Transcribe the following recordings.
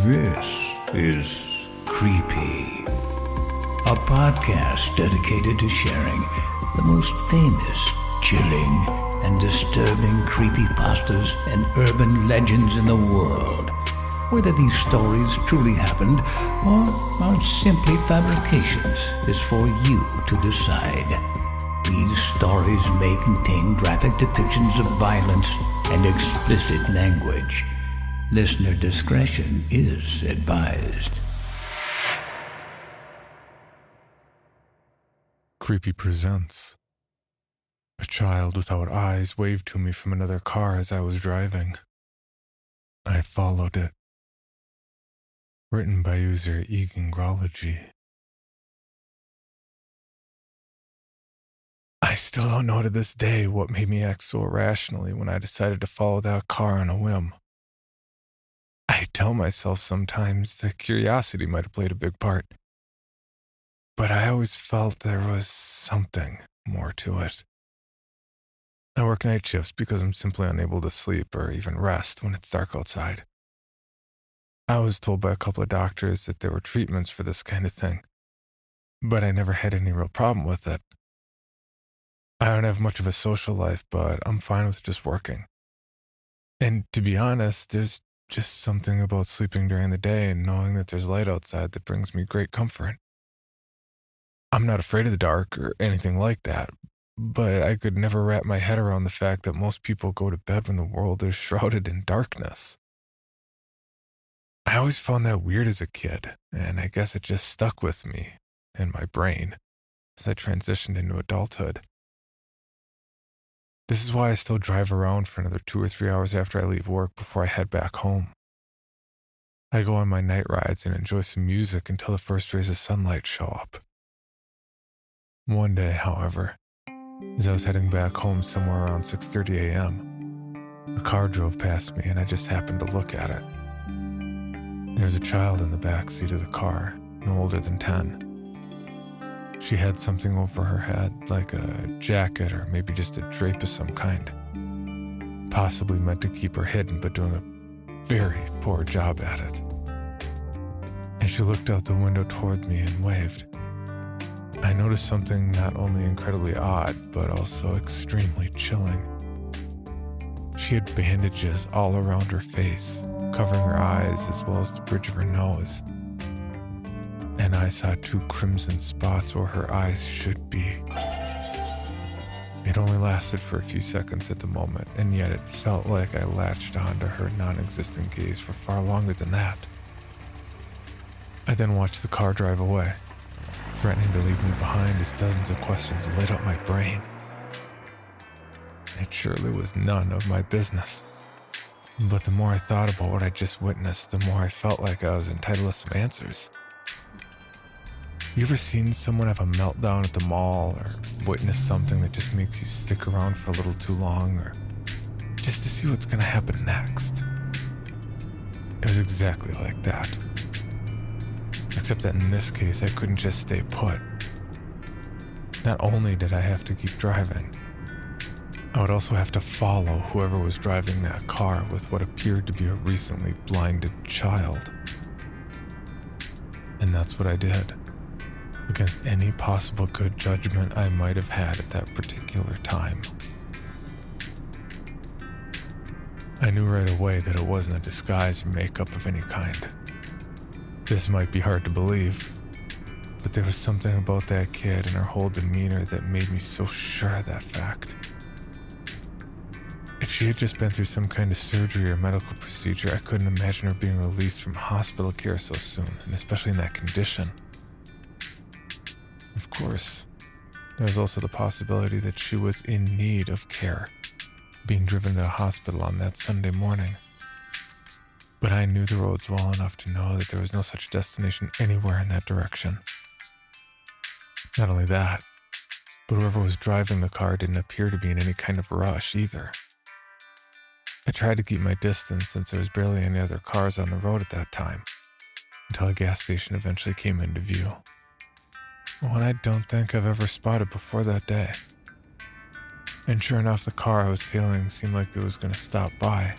This is Creepy, a podcast dedicated to sharing the most famous, chilling, and disturbing creepypastas and urban legends in the world. Whether these stories truly happened or are simply fabrications is for you to decide. These stories may contain graphic depictions of violence and explicit language. Listener discretion is advised. Creepy presents. A child without eyes waved to me from another car as I was driving. I followed it. Written by user Eigengraulogy. I still don't know to this day what made me act so irrationally when I decided to follow that car on a whim. I tell myself sometimes that curiosity might have played a big part, but I always felt there was something more to it. I work night shifts because I'm simply unable to sleep or even rest when it's dark outside. I was told by a couple of doctors that there were treatments for this kind of thing, but I never had any real problem with it. I don't have much of a social life, but I'm fine with just working. And to be honest, there's just something about sleeping during the day and knowing that there's light outside that brings me great comfort. I'm not afraid of the dark or anything like that, but I could never wrap my head around the fact that most people go to bed when the world is shrouded in darkness. I always found that weird as a kid, and I guess it just stuck with me and my brain as I transitioned into adulthood. This is why I still drive around for another 2 or 3 hours after I leave work before I head back home. I go on my night rides and enjoy some music until the first rays of sunlight show up. One day, however, as I was heading back home somewhere around 6:30 a.m., a car drove past me and I just happened to look at it. There was a child in the back seat of the car, no older than 10. She had something over her head, like a jacket or maybe just a drape of some kind. Possibly meant to keep her hidden, but doing a very poor job at it. As she looked out the window toward me and waved, I noticed something not only incredibly odd, but also extremely chilling. She had bandages all around her face, covering her eyes as well as the bridge of her nose. And I saw 2 crimson spots where her eyes should be. It only lasted for a few seconds at the moment, and yet it felt like I latched onto her non-existent gaze for far longer than that. I then watched the car drive away, threatening to leave me behind as dozens of questions lit up my brain. It surely was none of my business. But the more I thought about what I just witnessed, the more I felt like I was entitled to some answers. You ever seen someone have a meltdown at the mall or witness something that just makes you stick around for a little too long or just to see what's going to happen next? It was exactly like that. Except that in this case, I couldn't just stay put. Not only did I have to keep driving, I would also have to follow whoever was driving that car with what appeared to be a recently blinded child. And that's what I did, against any possible good judgment I might have had at that particular time. I knew right away that it wasn't a disguise or makeup of any kind. This might be hard to believe, but there was something about that kid and her whole demeanor that made me so sure of that fact. If she had just been through some kind of surgery or medical procedure, I couldn't imagine her being released from hospital care so soon, and especially in that condition. Of course, there was also the possibility that she was in need of care, being driven to a hospital on that Sunday morning. But I knew the roads well enough to know that there was no such destination anywhere in that direction. Not only that, but whoever was driving the car didn't appear to be in any kind of rush either. I tried to keep my distance since there was barely any other cars on the road at that time, until a gas station eventually came into view. One I don't think I've ever spotted before that day. And sure enough, the car I was tailing seemed like it was going to stop by.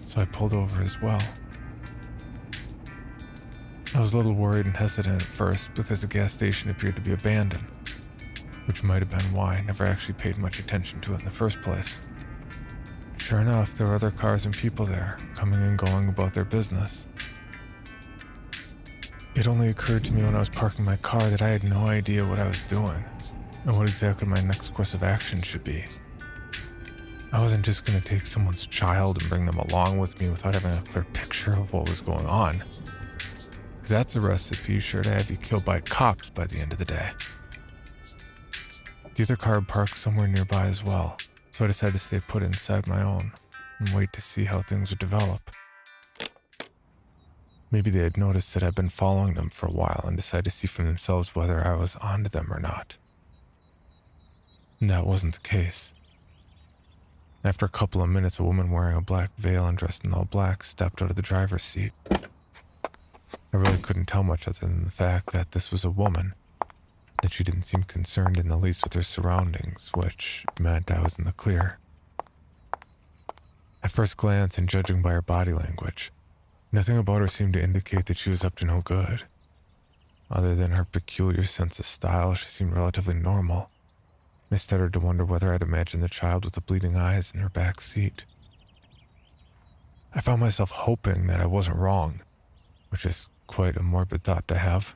So I pulled over as well. I was a little worried and hesitant at first because the gas station appeared to be abandoned, which might have been why I never actually paid much attention to it in the first place. Sure enough, there were other cars and people there, coming and going about their business. It only occurred to me when I was parking my car that I had no idea what I was doing, and what exactly my next course of action should be. I wasn't just going to take someone's child and bring them along with me without having a clear picture of what was going on. Because that's a recipe sure to have you killed by cops by the end of the day. The other car had parked somewhere nearby as well, so I decided to stay put inside my own and wait to see how things would develop. Maybe they had noticed that I'd been following them for a while and decided to see for themselves whether I was onto them or not. And that wasn't the case. After a couple of minutes, a woman wearing a black veil and dressed in all black stepped out of the driver's seat. I really couldn't tell much other than the fact that this was a woman, that she didn't seem concerned in the least with her surroundings, which meant I was in the clear. At first glance, and judging by her body language, nothing about her seemed to indicate that she was up to no good. Other than her peculiar sense of style, she seemed relatively normal. I started to wonder whether I'd imagined the child with the bleeding eyes in her back seat. I found myself hoping that I wasn't wrong, which is quite a morbid thought to have.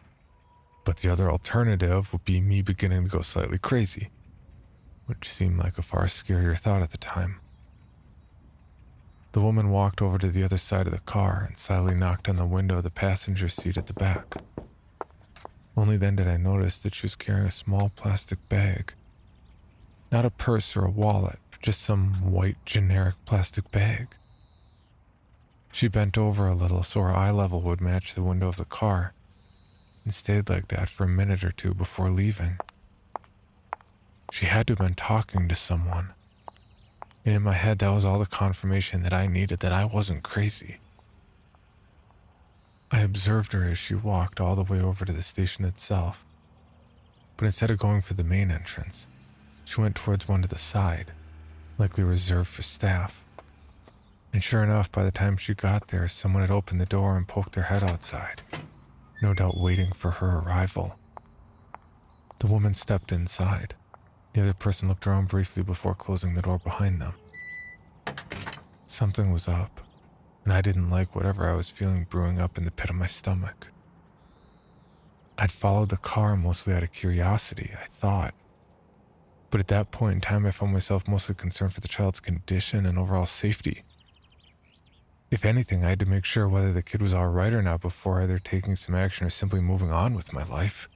But the other alternative would be me beginning to go slightly crazy, which seemed like a far scarier thought at the time. The woman walked over to the other side of the car and silently knocked on the window of the passenger seat at the back. Only then did I notice that she was carrying a small plastic bag. Not a purse or a wallet, just some white generic plastic bag. She bent over a little so her eye level would match the window of the car, and stayed like that for a minute or two before leaving. She had to have been talking to someone, and in my head that was all the confirmation that I needed that I wasn't crazy. I observed her as she walked all the way over to the station itself, but instead of going for the main entrance, she went towards one to the side, likely reserved for staff. And sure enough, by the time she got there, someone had opened the door and poked their head outside, no doubt waiting for her arrival. The woman stepped inside. The other person looked around briefly before closing the door behind them. Something was up, and I didn't like whatever I was feeling brewing up in the pit of my stomach. I'd followed the car mostly out of curiosity, I thought. But at that point in time, I found myself mostly concerned for the child's condition and overall safety. If anything, I had to make sure whether the kid was all right or not before either taking some action or simply moving on with my life.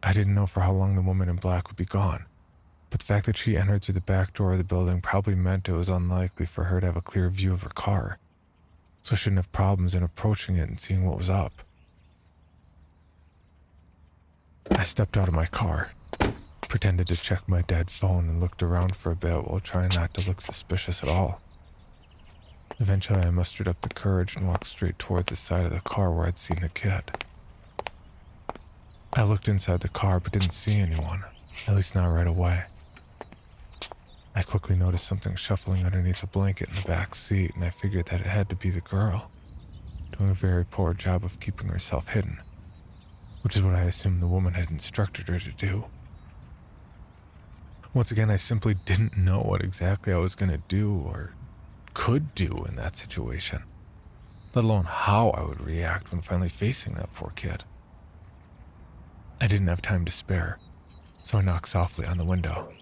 I didn't know for how long the woman in black would be gone, but the fact that she entered through the back door of the building probably meant it was unlikely for her to have a clear view of her car, so I shouldn't have problems in approaching it and seeing what was up. I stepped out of my car, pretended to check my dead phone, and looked around for a bit while trying not to look suspicious at all. Eventually, I mustered up the courage and walked straight towards the side of the car where I'd seen the kid. I looked inside the car but didn't see anyone, at least not right away. I quickly noticed something shuffling underneath a blanket in the back seat, and I figured that it had to be the girl, doing a very poor job of keeping herself hidden, which is what I assumed the woman had instructed her to do. Once again, I simply didn't know what exactly I was going to do or could do in that situation, let alone how I would react when finally facing that poor kid. I didn't have time to spare, so I knocked softly on the window.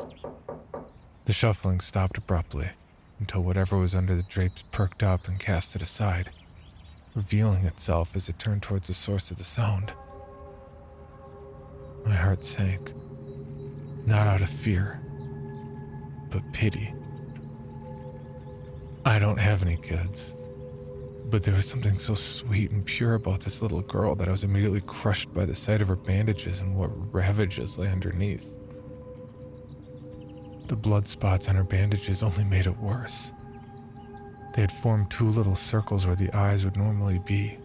The shuffling stopped abruptly until whatever was under the drapes perked up and cast it aside, revealing itself as it turned towards the source of the sound. My heart sank, not out of fear, but pity. I don't have any kids, but there was something so sweet and pure about this little girl that I was immediately crushed by the sight of her bandages and what ravages lay underneath. The blood spots on her bandages only made it worse. They had formed two little circles where the eyes would normally be,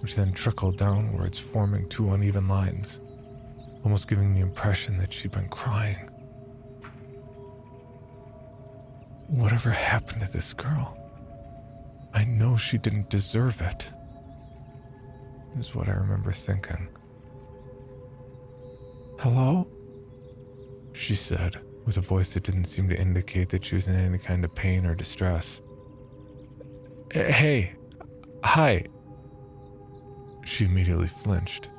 which then trickled downwards, forming two uneven lines, almost giving the impression that she'd been crying. Whatever happened to this girl? I know she didn't deserve it. is what I remember thinking. "Hello?" she said, with a voice that didn't seem to indicate that she was in any kind of pain or distress. "Hey, hi." She immediately flinched,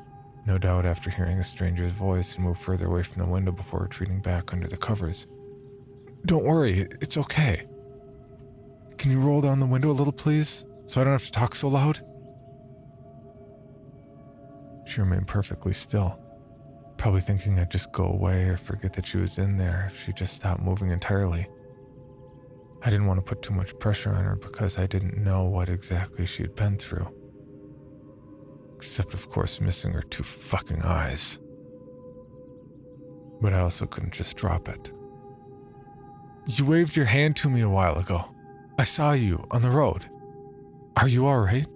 no doubt after hearing a stranger's voice, and moved further away from the window before retreating back under the covers. "Don't worry, it's okay. Can you roll down the window a little, please, so I don't have to talk so loud?" She remained perfectly still, probably thinking I'd just go away or forget that she was in there if she just stopped moving entirely. I didn't want to put too much pressure on her because I didn't know what exactly she had been through. Except, of course, missing her 2 fucking eyes. But I also couldn't just drop it. "You waved your hand to me a while ago. I saw you on the road. Are you alright?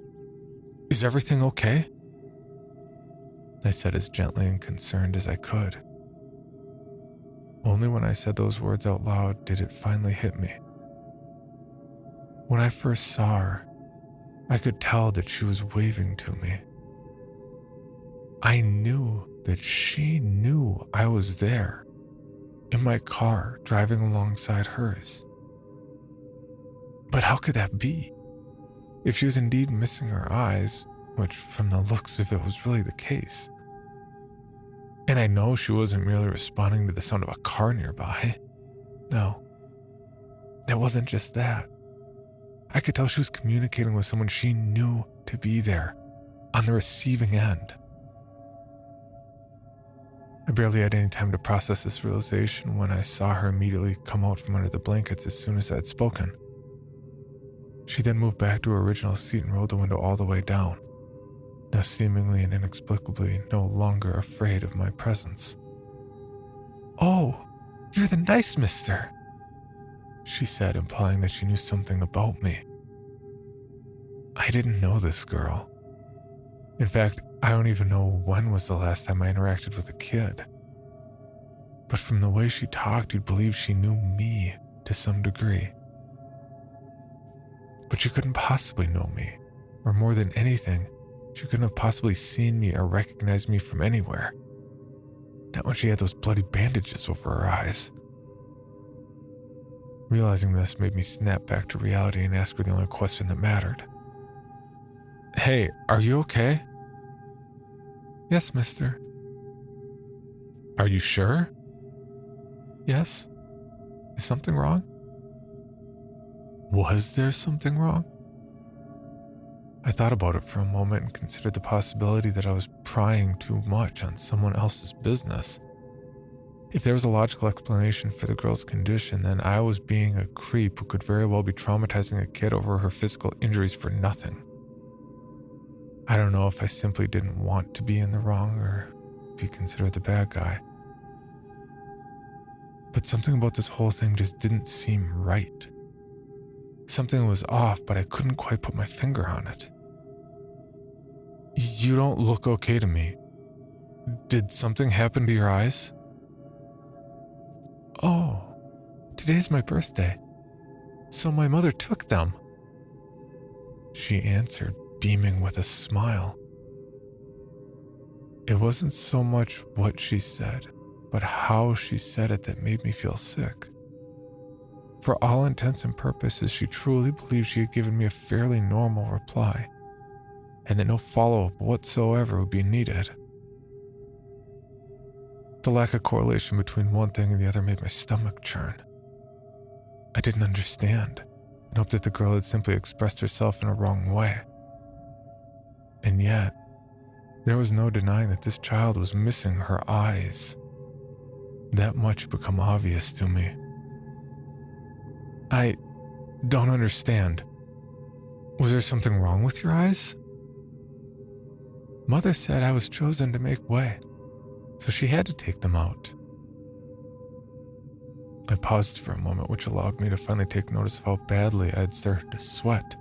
Is everything okay?" I said as gently and concerned as I could. Only when I said those words out loud did it finally hit me. When I first saw her, I could tell that she was waving to me. I knew that she knew I was there, in my car, driving alongside hers. But how could that be? If she was indeed missing her eyes, which from the looks of it was really the case. And I know she wasn't merely responding to the sound of a car nearby. No, it wasn't just that. I could tell she was communicating with someone she knew to be there, on the receiving end. I barely had any time to process this realization when I saw her immediately come out from under the blankets as soon as I had spoken. She then moved back to her original seat and rolled the window all the way down, now seemingly and inexplicably no longer afraid of my presence. "Oh, you're the nice mister," she said, implying that she knew something about me. I didn't know this girl. In fact, I don't even know when was the last time I interacted with a kid. But from the way she talked, you'd believe she knew me to some degree. But she couldn't possibly know me, or more than anything, she couldn't have possibly seen me or recognized me from anywhere. Not when she had those bloody bandages over her eyes. Realizing this made me snap back to reality and ask her the only question that mattered. "Hey, are you okay?" "Yes, mister." "Are you sure?" "Yes. Is something wrong?" Was there something wrong? I thought about it for a moment and considered the possibility that I was prying too much on someone else's business. If there was a logical explanation for the girl's condition, then I was being a creep who could very well be traumatizing a kid over her physical injuries for nothing. I don't know if I simply didn't want to be in the wrong or be considered the bad guy. But something about this whole thing just didn't seem right. Something was off, but I couldn't quite put my finger on it. "You don't look okay to me. Did something happen to your eyes?" "Oh, today's my birthday, so my mother took them," she answered, beaming with a smile. It wasn't so much what she said, but how she said it that made me feel sick. For all intents and purposes, she truly believed she had given me a fairly normal reply, and that no follow-up whatsoever would be needed. The lack of correlation between one thing and the other made my stomach churn. I didn't understand, and hoped that the girl had simply expressed herself in a wrong way. And yet, there was no denying that this child was missing her eyes. That much had become obvious to me. "I don't understand. Was there something wrong with your eyes?" "Mother said I was chosen to make way, so she had to take them out." I paused for a moment, which allowed me to finally take notice of how badly I had started to sweat.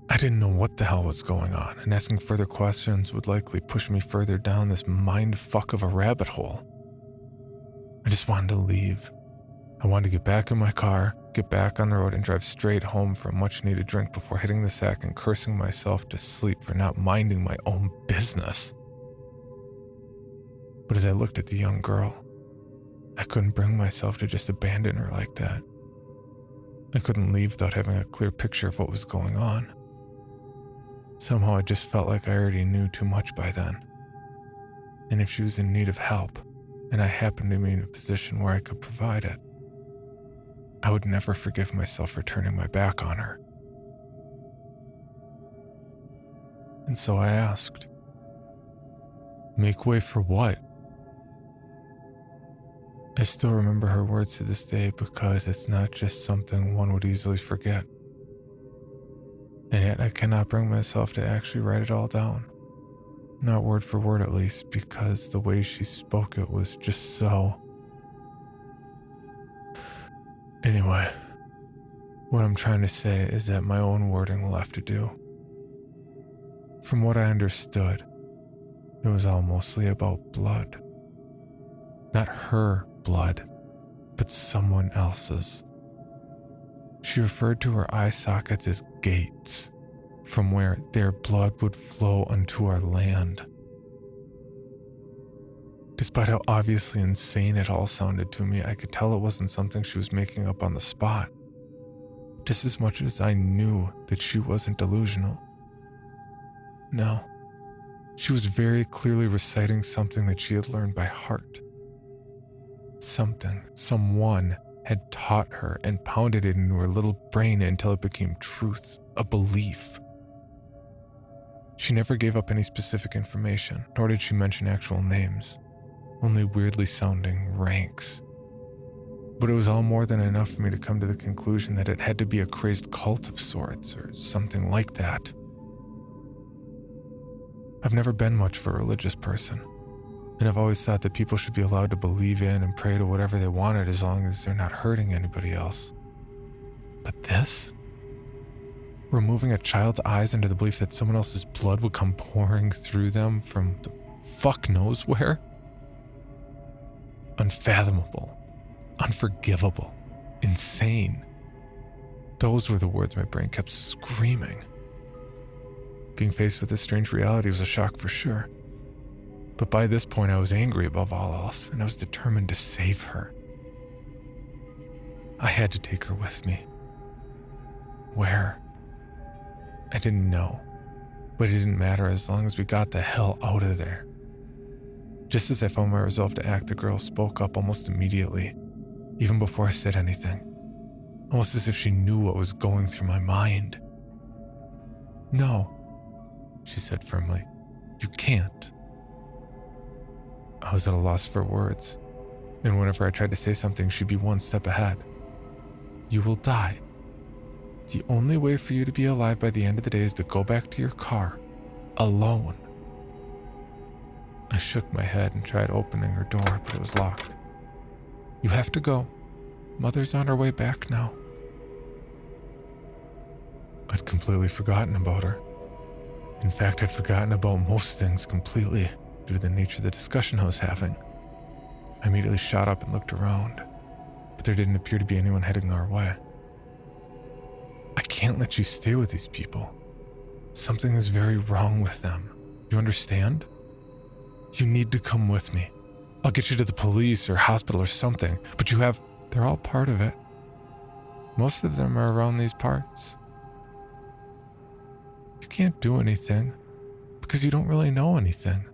I didn't know what the hell was going on, and asking further questions would likely push me further down this mind fuck of a rabbit hole. I just wanted to leave. I wanted to get back in my car, get back on the road and drive straight home for a much-needed drink before hitting the sack and cursing myself to sleep for not minding my own business. But as I looked at the young girl, I couldn't bring myself to just abandon her like that. I couldn't leave without having a clear picture of what was going on. Somehow I just felt like I already knew too much by then. And if she was in need of help, and I happened to be in a position where I could provide it, I would never forgive myself for turning my back on her. And so I asked, "Make way for what?" I still remember her words to this day because it's not just something one would easily forget. And yet I cannot bring myself to actually write it all down. Not word for word at least, because the way she spoke it was just so... Anyway, what I'm trying to say is that my own wording will have to do. From what I understood, it was all mostly about blood. Not her blood, but someone else's. She referred to her eye sockets as gates, from where their blood would flow unto our land. Despite how obviously insane it all sounded to me, I could tell it wasn't something she was making up on the spot, just as much as I knew that she wasn't delusional. No, she was very clearly reciting something that she had learned by heart. Someone had taught her and pounded it into her little brain until it became truth, a belief. She never gave up any specific information, nor did she mention actual names, only weirdly sounding ranks. But it was all more than enough for me to come to the conclusion that it had to be a crazed cult of sorts, or something like that. I've never been much of a religious person, and I've always thought that people should be allowed to believe in and pray to whatever they wanted as long as they're not hurting anybody else. But this? Removing a child's eyes under the belief that someone else's blood would come pouring through them from the fuck knows where? Unfathomable, unforgivable, insane. Those were the words my brain kept screaming. Being faced with this strange reality was a shock for sure. But by this point I was angry above all else, and I was determined to save her. I had to take her with me. Where? I didn't know, but it didn't matter as long as we got the hell out of there. Just as I found my resolve to act, the girl spoke up almost immediately, even before I said anything, almost as if she knew what was going through my mind. "No," she said firmly, "you can't." I was at a loss for words, and whenever I tried to say something, she'd be one step ahead. "You will die. The only way for you to be alive by the end of the day is to go back to your car, alone." I shook my head and tried opening her door, but it was locked. "You have to go. Mother's on her way back now." I'd completely forgotten about her. In fact, I'd forgotten about most things completely due to the nature of the discussion I was having. I immediately shot up and looked around, but there didn't appear to be anyone heading our way. "I can't let you stay with these people. Something is very wrong with them. You understand? You need to come with me. I'll get you to the police or hospital or something, but they're all part of it. Most of them are around these parts. You can't do anything because you don't really know anything.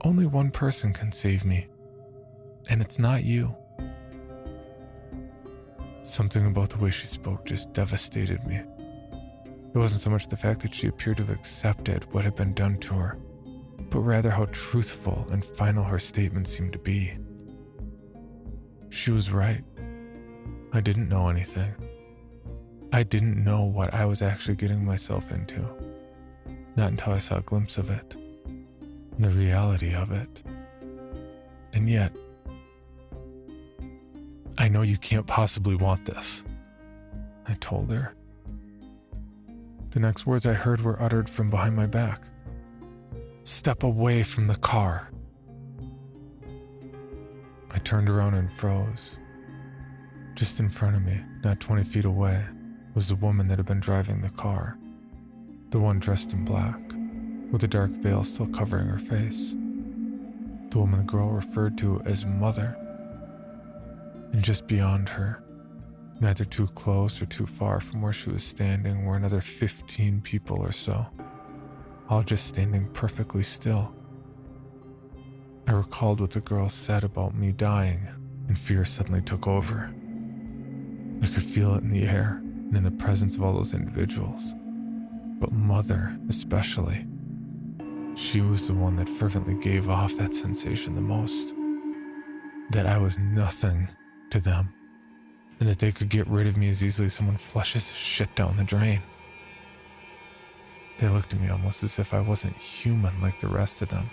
Only one person can save me, and it's not you." Something about the way she spoke just devastated me. It wasn't so much the fact that she appeared to have accepted what had been done to her, but rather how truthful and final her statement seemed to be. She was right. I didn't know anything. I didn't know what I was actually getting myself into. Not until I saw a glimpse of it, the reality of it. And yet, "I know you can't possibly want this," I told her. The next words I heard were uttered from behind my back. "Step away from the car." I turned around and froze. Just in front of me, not 20 feet away, was the woman that had been driving the car. The one dressed in black, with a dark veil still covering her face. The woman the girl referred to as Mother. And just beyond her, neither too close or too far from where she was standing, were another 15 people or so, all just standing perfectly still. I recalled what the girl said about me dying, and fear suddenly took over. I could feel it in the air and in the presence of all those individuals. But Mother, especially, she was the one that fervently gave off that sensation the most. That I was nothing to them, and that they could get rid of me as easily as someone flushes shit down the drain. They looked at me almost as if I wasn't human like the rest of them.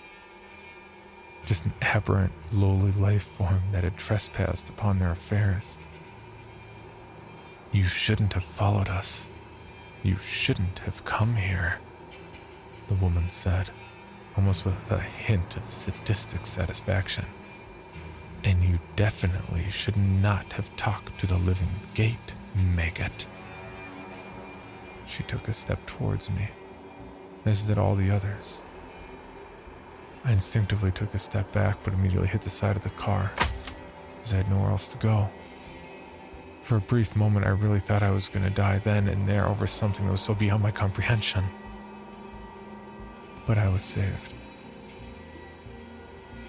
Just an aberrant, lowly life form that had trespassed upon their affairs. "You shouldn't have followed us. You shouldn't have come here," the woman said, almost with a hint of sadistic satisfaction. "And you definitely should not have talked to the living gate, maggot." She took a step towards me, as did all the others. I instinctively took a step back, but immediately hit the side of the car, as I had nowhere else to go. For a brief moment, I really thought I was going to die then and there over something that was so beyond my comprehension. But I was saved.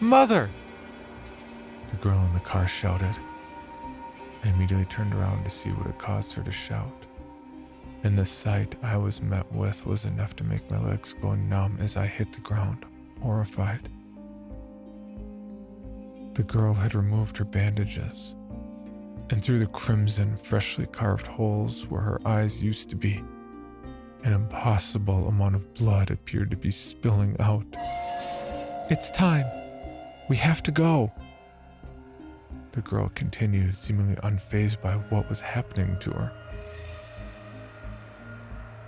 "Mother!" the girl in the car shouted. I immediately turned around to see what had caused her to shout. And the sight I was met with was enough to make my legs go numb as I hit the ground, horrified. The girl had removed her bandages, and through the crimson, freshly carved holes where her eyes used to be, an impossible amount of blood appeared to be spilling out. "It's time. We have to go," the girl continued, seemingly unfazed by what was happening to her.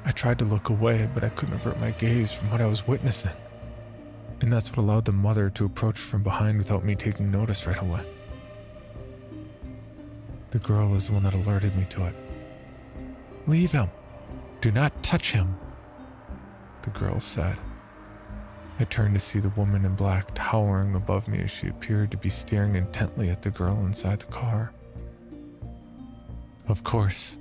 I tried to look away, but I couldn't avert my gaze from what I was witnessing. And that's what allowed the Mother to approach from behind without me taking notice right away. The girl is the one that alerted me to it. "Leave him. Do not touch him," the girl said. I turned to see the woman in black towering above me as she appeared to be staring intently at the girl inside the car. "Of course,"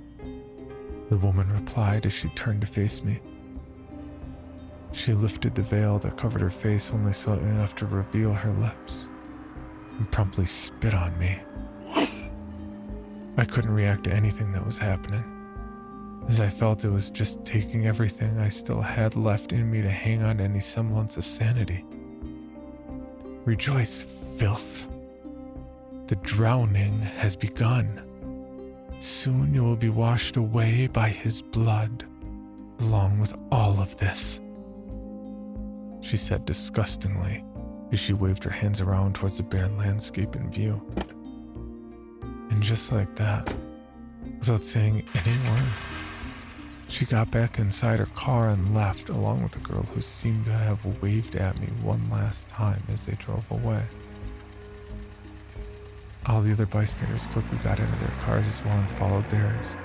the woman replied as she turned to face me. She lifted the veil that covered her face only slightly enough to reveal her lips, and promptly spit on me. I couldn't react to anything that was happening, as I felt it was just taking everything I still had left in me to hang on to any semblance of sanity. "Rejoice, filth. The drowning has begun. Soon you will be washed away by his blood, along with all of this," she said disgustingly as she waved her hands around towards the barren landscape in view. And just like that, without saying any word, she got back inside her car and left, along with the girl who seemed to have waved at me one last time as they drove away. All the other bystanders quickly got into their cars as well and followed theirs,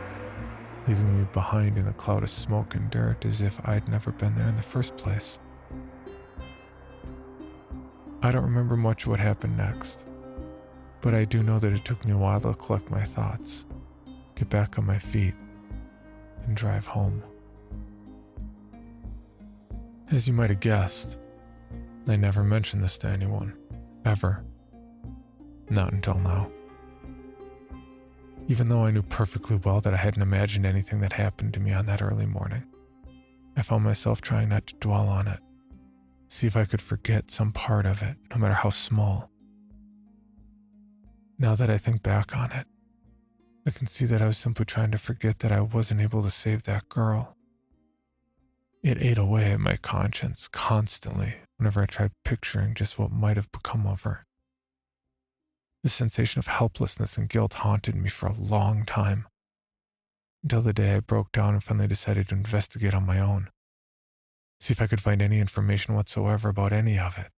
leaving me behind in a cloud of smoke and dirt as if I'd never been there in the first place. I don't remember much of what happened next, but I do know that it took me a while to collect my thoughts, get back on my feet, and drive home. As you might have guessed, I never mentioned this to anyone, ever. Not until now. Even though I knew perfectly well that I hadn't imagined anything that happened to me on that early morning, I found myself trying not to dwell on it, see if I could forget some part of it, no matter how small. Now that I think back on it, I can see that I was simply trying to forget that I wasn't able to save that girl. It ate away at my conscience constantly whenever I tried picturing just what might have become of her. The sensation of helplessness and guilt haunted me for a long time, until the day I broke down and finally decided to investigate on my own, see if I could find any information whatsoever about any of it,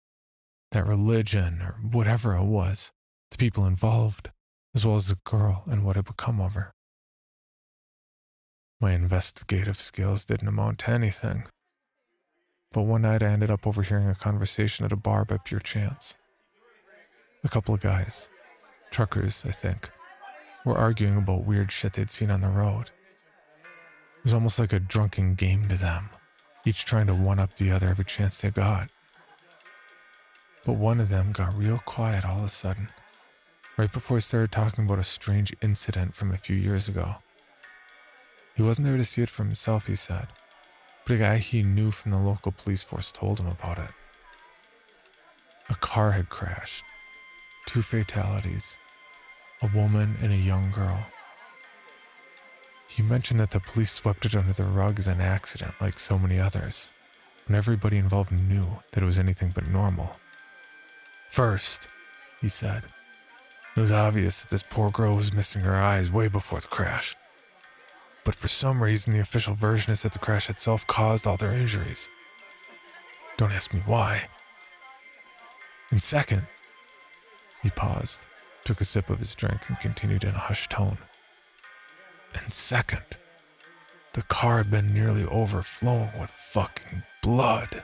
that religion or whatever it was, the people involved, as well as the girl and what had become of her. My investigative skills didn't amount to anything, but one night I ended up overhearing a conversation at a bar by pure chance. A couple of guys, truckers, I think, were arguing about weird shit they'd seen on the road. It was almost like a drunken game to them, each trying to one-up the other every chance they got. But one of them got real quiet all of a sudden, right before he started talking about a strange incident from a few years ago. He wasn't there to see it for himself, he said, but a guy he knew from the local police force told him about it. A car had crashed. 2 fatalities. A woman and a young girl. He mentioned that the police swept it under the rug as an accident like so many others, when everybody involved knew that it was anything but normal. First, he said, it was obvious that this poor girl was missing her eyes way before the crash. But for some reason, the official version is that the crash itself caused all their injuries. Don't ask me why. And second, he paused, took a sip of his drink, and continued in a hushed tone. And second, the car had been nearly overflowing with fucking blood.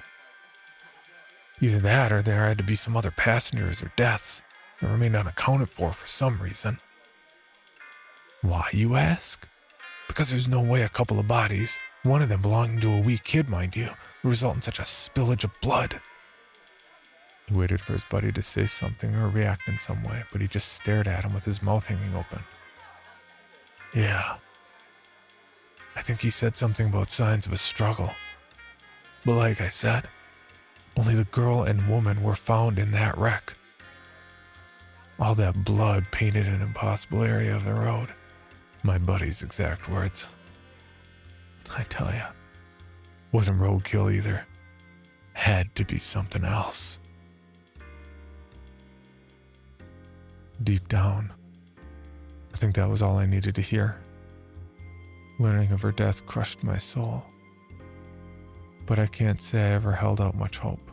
Either that or there had to be some other passengers or deaths that remained unaccounted for some reason. Why, you ask? Because there's no way a couple of bodies, one of them belonging to a wee kid, mind you, would result in such a spillage of blood. He waited for his buddy to say something or react in some way, but he just stared at him with his mouth hanging open. Yeah. I think he said something about signs of a struggle. But like I said, only the girl and woman were found in that wreck. All that blood painted an impossible area of the road. My buddy's exact words. I tell ya, wasn't roadkill either. Had to be something else. Deep down, I think that was all I needed to hear. Learning of her death crushed my soul. But I can't say I ever held out much hope.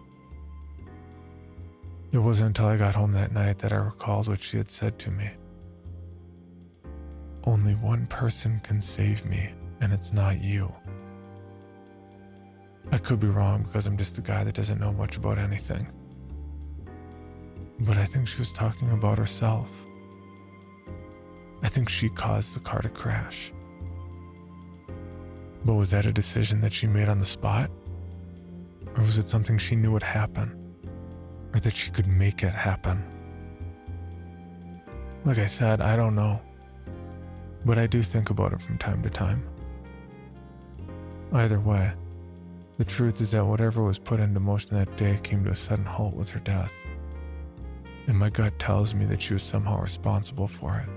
It wasn't until I got home that night that I recalled what she had said to me. Only one person can save me, and it's not you. I could be wrong because I'm just a guy that doesn't know much about anything. But I think she was talking about herself. I think she caused the car to crash. But was that a decision that she made on the spot? Or was it something she knew would happen? Or that she could make it happen? Like I said, I don't know. But I do think about it from time to time. Either way, the truth is that whatever was put into motion that day came to a sudden halt with her death. And my gut tells me that she was somehow responsible for it.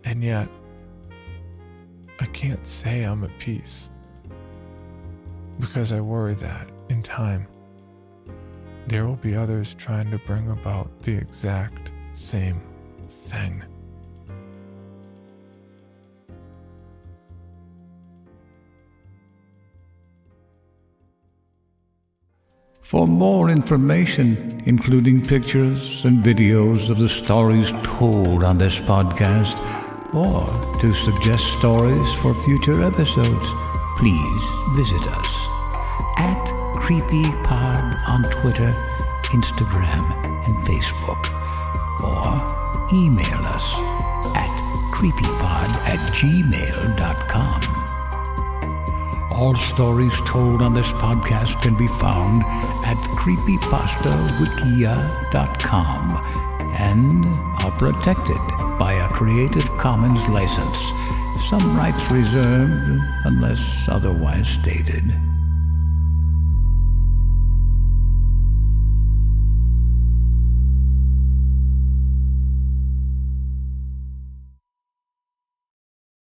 And yet, I can't say I'm at peace. Because I worry that, in time, there will be others trying to bring about the exact same thing. For more information, including pictures and videos of the stories told on this podcast, or to suggest stories for future episodes, please visit us at CreepyPod on Twitter, Instagram, and Facebook, or email us at creepypod@gmail.com. All stories told on this podcast can be found at creepypastawikia.com and are protected by a Creative Commons license. Some rights reserved unless otherwise stated.